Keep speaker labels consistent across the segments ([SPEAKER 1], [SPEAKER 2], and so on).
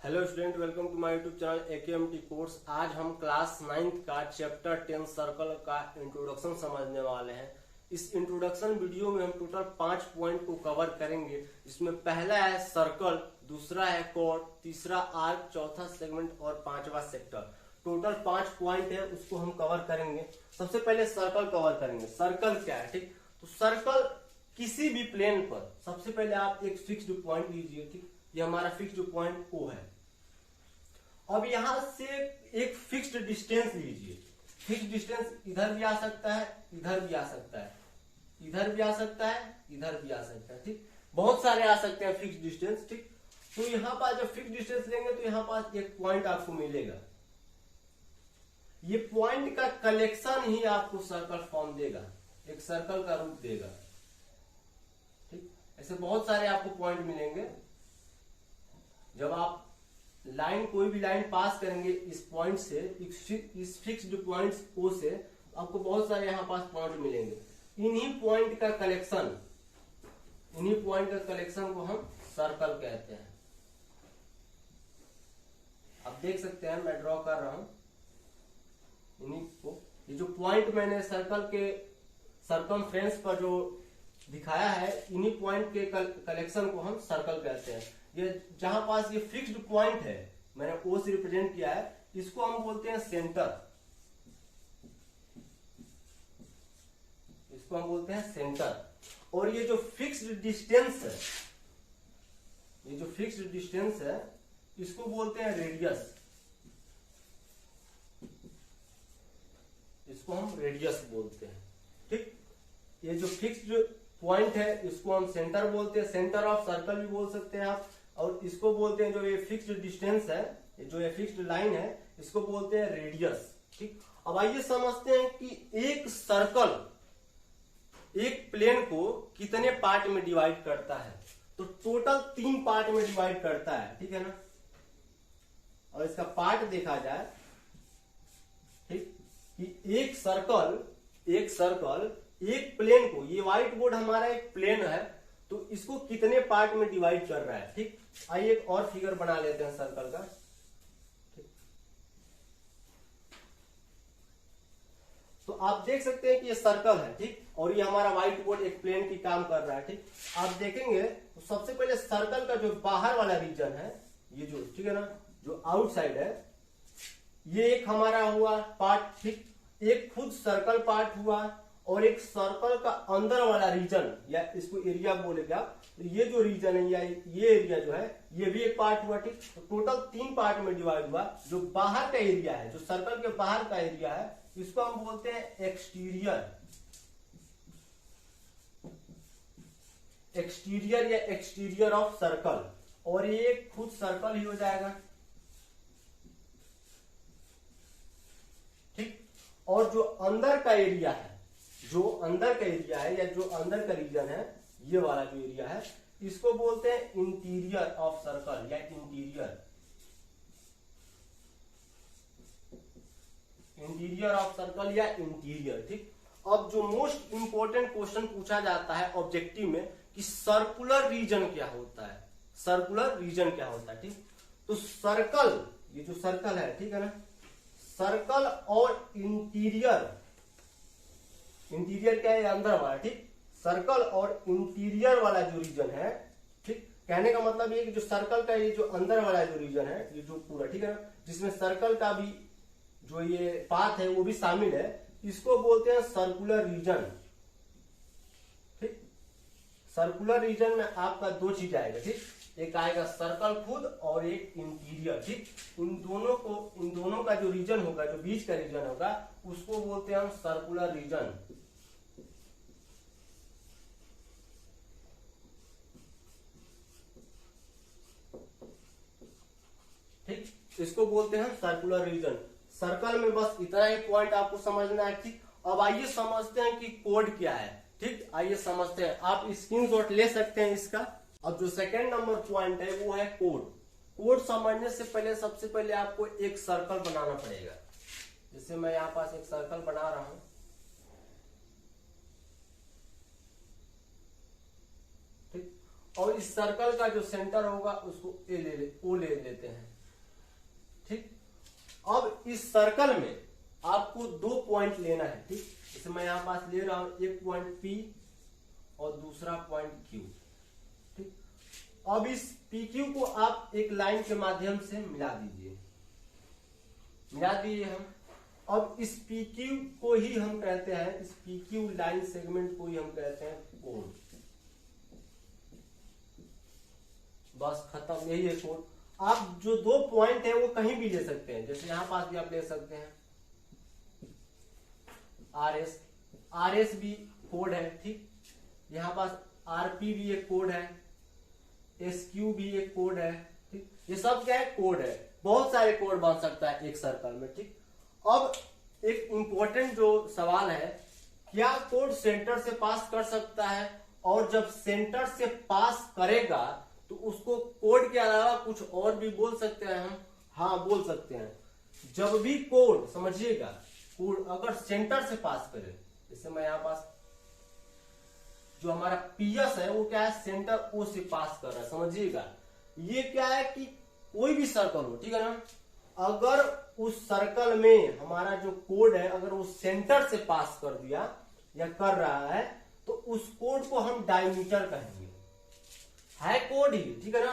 [SPEAKER 1] Hello student, welcome to my YouTube channel AKMT course. आज हम class 9th का chapter 10 circle का introduction समझने वाले हैं। इस इंट्रोडक्शन वीडियो में हम टोटल 5 पॉइंट को कवर करेंगे। इसमें पहला है सर्कल, दूसरा है कॉर्ड, तीसरा आर्क, चौथा सेगमेंट और पांचवा सेक्टर। टोटल 5 पॉइंट है, उसको हम कवर करेंगे। सबसे पहले सर्कल कवर करेंगे। सर्कल क्या है, ठीक? तो सर्कल किसी भी प्लेन पर सबसे पहले आप एक फिक्स्ड पॉइंट लीजिए, ठीक? ये हमारा फिक्स्ड पॉइंट O है। अब यहां से एक फिक्स्ड डिस्टेंस लीजिए। फिक्स्ड डिस्टेंस इधर भी आ सकता है, इधर भी आ सकता है, इधर भी आ सकता है, इधर भी आ सकता है, ठीक? बहुत सारे आ सकते हैं फिक्स्ड डिस्टेंस, ठीक? तो यहां पास जब फिक्स्ड डिस्टेंस लेंगे तो यहां पास एक पॉइंट आपको मिलेगा। ये पॉइंट का कलेक्शन ही आपको सर्कल फॉर्म देगा, एक सर्कल का रूप देगा, ठीक? ऐसे बहुत सारे आपको पॉइंट मिलेंगे। जब आप लाइन, कोई भी लाइन पास करेंगे इस पॉइंट से, इस फिक्स्ड पॉइंट O से, आपको बहुत सारे यहाँ पास पॉइंट मिलेंगे। इन्हीं पॉइंट का कलेक्शन को हम सर्कल कहते हैं। आप देख सकते हैं, मैं ड्रॉ कर रहा हूं इन्हीं को। ये जो पॉइंट मैंने सर्कल के सर्कमफ्रेंस पर जो दिखाया है, इन्हीं पॉइंट के कलेक्शन को हम सर्कल कहते हैं। ये जहां पास ये फिक्स्ड पॉइंट है, मैंने O से रिप्रेजेंट किया है, इसको हम बोलते हैं सेंटर। इसको हम बोलते हैं सेंटर। और ये जो फिक्स्ड डिस्टेंस है, ये जो फिक्स्ड डिस्टेंस है, इसको बोलते हैं रेडियस। इसको हम रेडियस बोलते हैं, ठीक? ये जो फिक्स्ड पॉइंट है, इसको हम सेंटर बोलते हैं। सेंटर ऑफ सर्कल भी बोल सकते हैं आप। और इसको बोलते हैं, जो ये फिक्स्ड डिस्टेंस है, जो ये फिक्स्ड लाइन है, इसको बोलते हैं रेडियस, ठीक? अब आइए समझते हैं कि एक सर्कल एक प्लेन को कितने पार्ट में डिवाइड करता है। तो टोटल 3 पार्ट में डिवाइड करता है, ठीक है ना? और इसका पार्ट देखा जाए, ठीक, कि एक सर्कल एक प्लेन को, ये व्हाइट बोर्ड हमारा एक प्लेन है, तो इसको कितने पार्ट में डिवाइड कर रहा है, ठीक? आइए एक और फिगर बना लेते हैं सर्कल का, ठीक? तो आप देख सकते हैं कि ये सर्कल है, ठीक? और ये हमारा व्हाइट बोर्ड एक प्लेन की काम कर रहा है, ठीक? आप देखेंगे तो सबसे पहले सर्कल का जो बाहर वाला रीजन है, ये जो, ठीक है ना, जो आउटसाइड है, ये एक हमारा हुआ पार्ट, ठीक? एक खुद सर्कल पार्ट हुआ, और एक सर्कल का अंदर वाला रीजन, या इसको एरिया बोलेगा, तो ये जो रीजन है या ये एरिया जो है, ये भी एक पार्ट हुआ, ठीक? तो टोटल 3 पार्ट में डिवाइड हुआ। जो बाहर का एरिया है, जो सर्कल के बाहर का एरिया है, इसको हम बोलते हैं एक्सटीरियर या एक्सटीरियर ऑफ सर्कल। और ये खुद सर्कल ही हो जाएगा, ठीक? और जो अंदर का एरिया है, या जो अंदर का रीजन है, ये वाला जो एरिया है, इसको बोलते हैं इंटीरियर ऑफ सर्कल या इंटीरियर, ठीक? अब जो मोस्ट इंपोर्टेंट क्वेश्चन पूछा जाता है ऑब्जेक्टिव में, कि सर्कुलर रीजन क्या होता है, ठीक? तो सर्कल, ये जो सर्कल है, ठीक है ना, सर्कल और इंटीरियर क्या है, अंदर वाला, ठीक? सर्कल और इंटीरियर वाला जो रीजन है, ठीक? कहने का मतलब ये कि जो सर्कल का ये जो अंदर वाला जो रीजन है, ये जो पूरा, ठीक है ना, जिसमें सर्कल का भी जो ये पाथ है वो भी शामिल है, इसको बोलते हैं सर्कुलर रीजन, ठीक? सर्कुलर रीजन में आपका 2 चीज आएगा, ठीक? एक आएगा सर्कल खुद और एक इंटीरियर, ठीक? इन दोनों का जो रीजन होगा, जो बीच का रीजन होगा, उसको बोलते हैं हम सर्कुलर रीजन, ठीक? इसको बोलते हैं सर्कुलर रीजन। सर्कल में बस इतना ही पॉइंट आपको समझना है, ठीक? अब आइए समझते हैं कि कोड क्या है, ठीक? आइए समझते हैं। आप स्क्रीनशॉट ले सकते हैं इसका। अब जो सेकेंड नंबर पॉइंट है वो है कोड। कोड समझने से पहले सबसे पहले आपको एक सर्कल बनाना पड़ेगा। जैसे मैं यहां पास एक सर्कल बना रहा हूं, ठीक? और इस सर्कल का जो सेंटर होगा, उसको O ले लेते हैं। अब इस सर्कल में आपको 2 पॉइंट लेना है, ठीक। जैसे मैं यहां पास ले रहा हूं एक पॉइंट P और दूसरा पॉइंट Q, ठीक। अब इस PQ को आप एक लाइन के माध्यम से मिला दीजिए, मिला दिए हम। अब इस PQ को ही हम कहते हैं, इस PQ लाइन सेगमेंट को ही हम कहते हैं कोण। बस खत्म, यही है कोण। आप जो 2 पॉइंट है वो कहीं भी ले सकते हैं, जैसे यहां पास भी आप ले सकते हैं RS भी कोड है, ठीक। यहां पास RP भी एक कोड है, SQ भी एक कोड है, ठीक। ये सब क्या है, कोड है। बहुत सारे कोड बन सकता है एक सर्कल में, ठीक। अब एक इंपॉर्टेंट जो सवाल है, क्या कोड सेंटर से पास कर सकता है? और जब सेंटर से पास करेगा तो उसको कोड के अलावा कुछ और भी बोल सकते हैं हम? हाँ, बोल सकते हैं। जब भी कोड, समझिएगा, कोड अगर सेंटर से पास करे, जैसे मैं यहां पास जो हमारा PS है वो क्या है, सेंटर O से पास कर रहा है, समझिएगा। ये क्या है कि कोई भी सर्कल हो, ठीक है ना, अगर उस सर्कल में हमारा जो कोड है अगर वो सेंटर से पास कर दिया या कर रहा है तो उस कोड को हम डायमीटर कहेंगे। है कोड ही, ठीक है ना।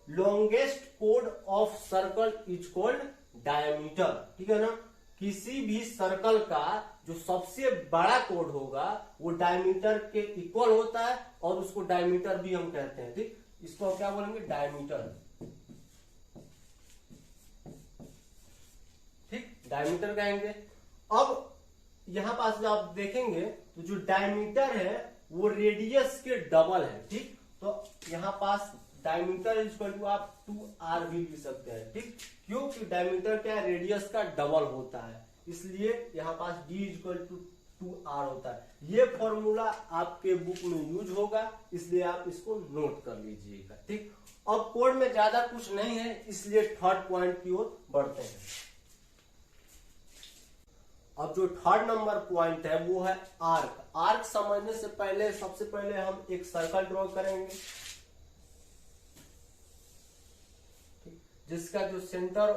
[SPEAKER 1] Longest code of circle is called diameter, ठीक है ना। किसी भी सर्कल का जो सबसे बड़ा कोड होगा वो डायमीटर के इक्वल होता है और उसको डायमीटर भी हम कहते हैं, ठीक। इसको क्या बोलेंगे, डायमीटर, ठीक, डायमीटर कहेंगे। अब यहां पास जो आप देखेंगे तो जो डायमीटर है वो रेडियस के डबल है, ठीक। तो यहां पास डायमीटर इक्वल टू आप 2R भी लिख सकते हैं, ठीक। क्योंकि डायमीटर क्या है, रेडियस का डबल होता है, इसलिए यहां पास D इक्वल टू 2R होता है। ये फॉर्मूला आपके बुक में यूज होगा, इसलिए आप इसको नोट कर लीजिएगा, ठीक। अब कोड में ज्यादा कुछ नहीं है, इसलिए थर्ड पॉइंट की ओर बढ़ते हैं। अब जो थर्ड नंबर पॉइंट है वो है आर्क। आर्क समझने से पहले सबसे पहले हम एक सर्कल ड्रॉ करेंगे, जिसका जो सेंटर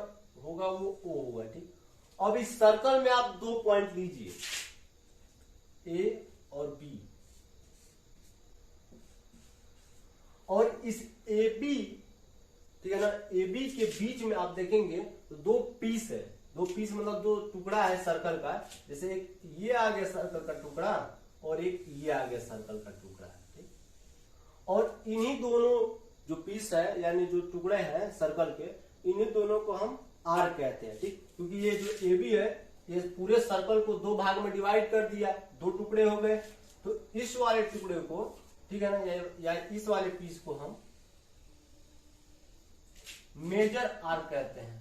[SPEAKER 1] होगा वो O होगा, ठीक। अब इस सर्कल में आप 2 पॉइंट लीजिए, A और B, और इस AB, ठीक है ना, AB के बीच में आप देखेंगे तो 2 पीस है। 2 पीस मतलब 2 टुकड़ा है सर्कल का, जैसे एक ये आ गया सर्कल का टुकड़ा और एक ये आ गया सर्कल का टुकड़ा, ठीक। और इन्हीं दोनों जो पीस है यानी जो टुकड़े हैं सर्कल के, इन्हीं दोनों को हम आर्क कहते हैं, ठीक। क्योंकि ये जो AB है ये पूरे सर्कल को 2 भाग में डिवाइड कर दिया, 2 टुकड़े हो गए। तो इस वाले टुकड़े को, ठीक है ना, या इस वाले पीस को हम मेजर आर्क कहते हैं,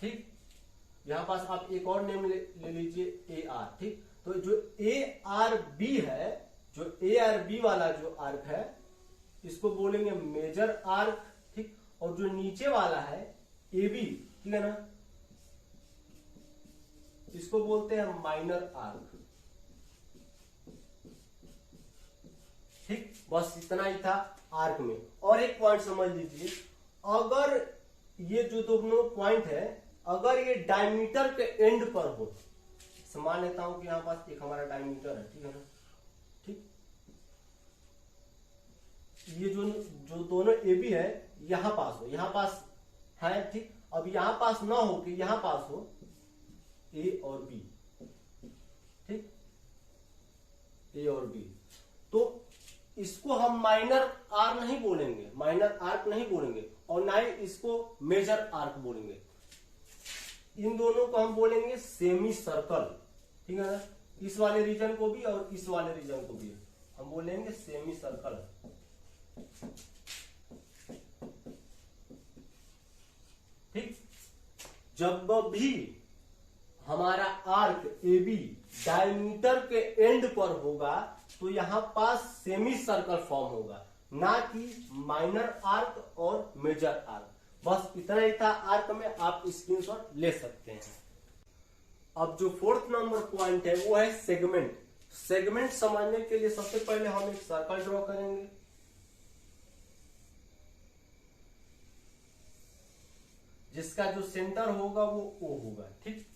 [SPEAKER 1] ठीक। यहां पास आप एक और नेम ले लीजिए AR, ठीक। तो जो ARB है, जो ARB वाला जो आर्क है इसको बोलेंगे मेजर आर्क, ठीक। और जो नीचे वाला है AB, ठीक है ना, इसको बोलते हैं माइनर आर्क, ठीक। बस इतना ही था आर्क में। और एक पॉइंट समझ लीजिए, अगर ये जो दोनों पॉइंट है अगर ये डायमीटर के एंड पर हो, मान लेता हूं कि यहां पास एक हमारा डायमीटर है, ठीक है ना, ठीक। ये जो दोनों AB है यहां पास हो, यहां पास है, ठीक। अब यहां पास ना हो कि यहां पास हो A और B, ठीक, A और B, तो इसको हम माइनर आर नहीं बोलेंगे, माइनर आर्क नहीं बोलेंगे, और ना ही इसको मेजर आर्क बोलेंगे। इन दोनों को हम बोलेंगे सेमी सर्कल, ठीक है ना। इस वाले रीजन को भी और इस वाले रीजन को भी हम बोलेंगे सेमी सर्कल, ठीक। जब भी हमारा आर्क AB डायमीटर के एंड पर होगा तो यहां पास सेमी सर्कल फॉर्म होगा, ना कि माइनर आर्क और मेजर आर्क। बस इतना ही था आर्क में, आप स्क्रीनशॉट ले सकते हैं। अब जो फोर्थ नंबर पॉइंट है वो है सेगमेंट। सेगमेंट समझने के लिए सबसे पहले हम एक सर्कल ड्रॉ करेंगे, जिसका जो सेंटर होगा वो O होगा। ठीक,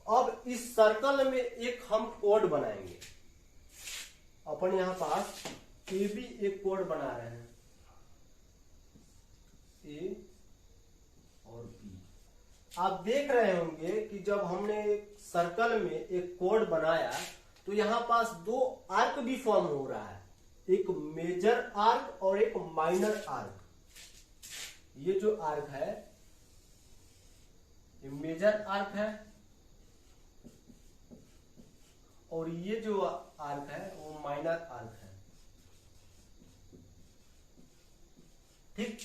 [SPEAKER 1] अब इस सर्कल में एक हम कोड बनाएंगे। अपन यहां पास AB एक कोड बना रहे हैं, A और B। आप देख रहे होंगे कि जब हमने एक सर्कल में एक कोड बनाया तो यहां पास दो आर्क भी फॉर्म हो रहा है, एक मेजर आर्क और एक माइनर आर्क। ये जो आर्क है ये मेजर आर्क है और ये जो आर्क है वो माइनर आर्क है। ठीक,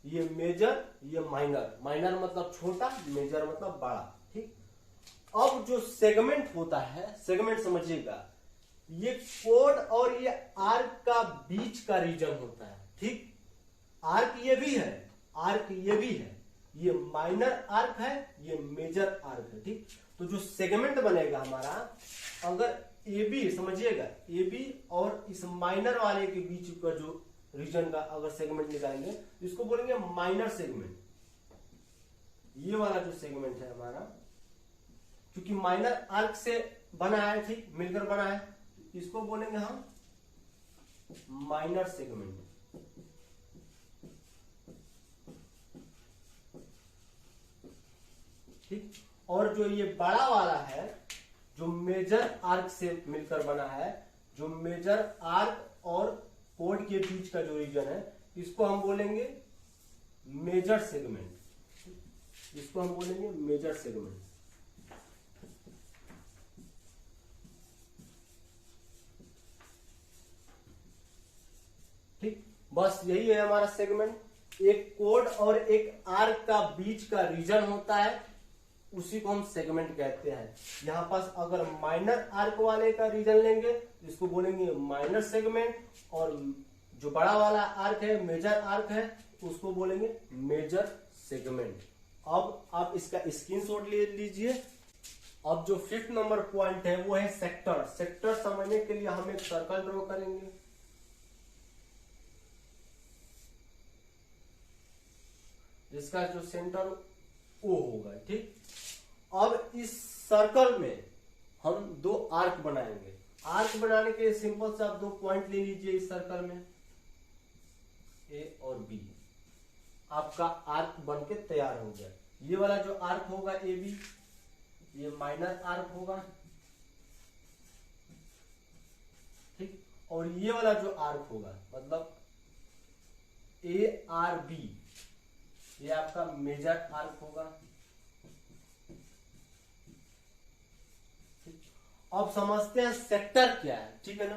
[SPEAKER 1] ये मेजर ये माइनर, माइनर मतलब छोटा, मेजर मतलब बड़ा। ठीक, अब जो सेगमेंट होता है, सेगमेंट समझिएगा, ये कोड और ये आर्क का बीच का रीजन होता है। ठीक, आर्क ये भी है, आर्क ये भी है, ये माइनर आर्क है, ये मेजर आर्क है। ठीक, तो जो सेगमेंट बनेगा हमारा, अगर AB समझिएगा, AB और इस माइनर वाले के बीच का जो रीजन का अगर सेगमेंट निकालेंगे तो इसको बोलेंगे माइनर सेगमेंट। ये वाला जो सेगमेंट है हमारा, क्योंकि माइनर आर्क से बना है, ठीक, मिलकर बना है, इसको बोलेंगे हम माइनर सेगमेंट। ठीक, और जो ये बड़ा वाला है जो मेजर आर्क से मिलकर बना है, जो मेजर आर्क और कोड के बीच का जो रीजन है, इसको हम बोलेंगे मेजर सेगमेंट। इसको हम बोलेंगे मेजर सेगमेंट। ठीक, बस यही है हमारा सेगमेंट। एक कोड और एक आर्क का बीच का रीजन होता है, उसी को हम सेगमेंट कहते हैं। यहां पास अगर माइनर आर्क वाले का रीजन लेंगे इसको बोलेंगे माइनर सेगमेंट, और जो बड़ा वाला आर्क है, मेजर आर्क है, उसको बोलेंगे मेजर सेगमेंट। अब आप इसका स्क्रीनशॉट ले लीजिए। अब जो 5th नंबर पॉइंट है वो है सेक्टर। सेक्टर समझने के लिए हम एक सर्कल ड्रॉ करेंगे। जिसका जो सेंटर O होगा। ठीक, अब इस सर्कल में हम दो आर्क बनाएंगे। आर्क बनाने के लिए सिंपल से आप दो पॉइंट ले लीजिए इस सर्कल में, A और B। आपका आर्क बनके तैयार हो गया। ये वाला जो आर्क होगा AB, ये माइनर आर्क होगा। ठीक, और ये वाला जो आर्क होगा मतलब ARB, ये आपका मेजर आर्क होगा। अब समझते हैं सेक्टर क्या है। ठीक है ना,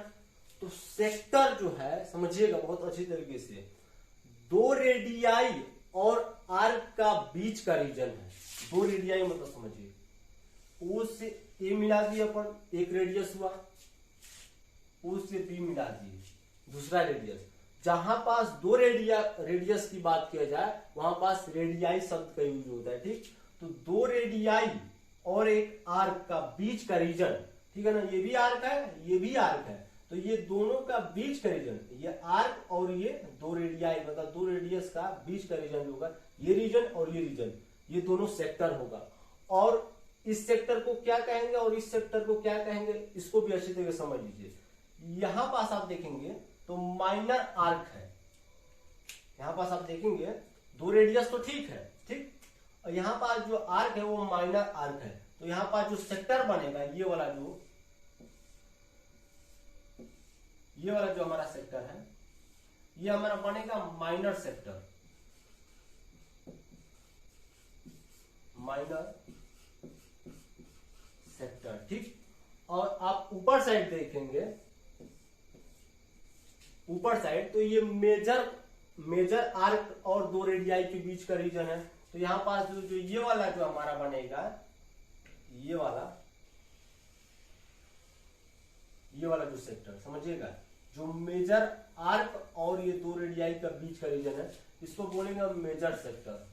[SPEAKER 1] तो सेक्टर जो है समझिएगा बहुत अच्छी तरीके से, दो रेडियाई और आर्क का बीच का रीजन है। दो रेडियाई मतलब समझिए, O से A मिला दिए अपन, एक रेडियस हुआ, O से B मिला दिए, दूसरा रेडियस। जहां पास दो रेडियस की बात किया जाए वहां पास रेडियाई शब्द का यूज होता है। ठीक, तो दो रेडियाई और एक आर्क का बीच का रीजन, ठीक है ना, ये भी आर्क है, ये भी आर्क है, तो ये दोनों का बीच का रीजन, ये आर्क और ये दो रेडियाई मतलब दो रेडियस का बीच का रीजन होगा, ये रीजन और ये रीजन, ये दोनों सेक्टर होगा। और इस सेक्टर को क्या कहेंगे और इस सेक्टर को क्या कहेंगे, इसको भी अच्छी तरह समझ लीजिए। यहां पास आप देखेंगे तो माइनर आर्क है, यहां पास आप देखेंगे दो रेडियस तो ठीक है, ठीक, और यहां पास जो आर्क है वो माइनर आर्क है, तो यहां पास जो सेक्टर बनेगा ये वाला जो हमारा सेक्टर है, ये हमारा बनेगा माइनर सेक्टर, माइनर सेक्टर। ठीक, और आप ऊपर साइड देखेंगे, ऊपर साइड तो ये मेजर आर्क और दो रेडियाई के बीच का रीजन है, तो यहां पास जो ये वाला जो हमारा बनेगा, ये वाला जो सेक्टर समझिएगा, जो मेजर आर्क और ये दो रेडियाई का बीच का रीजन है, इसको बोलेंगे मेजर सेक्टर।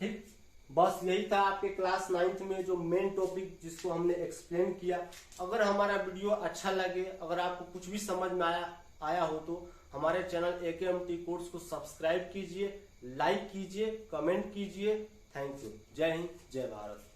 [SPEAKER 1] ठीक, बस यही था आपके क्लास 9th में जो मेन टॉपिक जिसको हमने एक्सप्लेन किया। अगर हमारा वीडियो अच्छा लगे, अगर आपको कुछ भी समझ में आया आया हो तो हमारे चैनल AKMT कोर्स को सब्सक्राइब कीजिए, लाइक कीजिए, कमेंट कीजिए। Thank you. जय हिंद, जय भारत।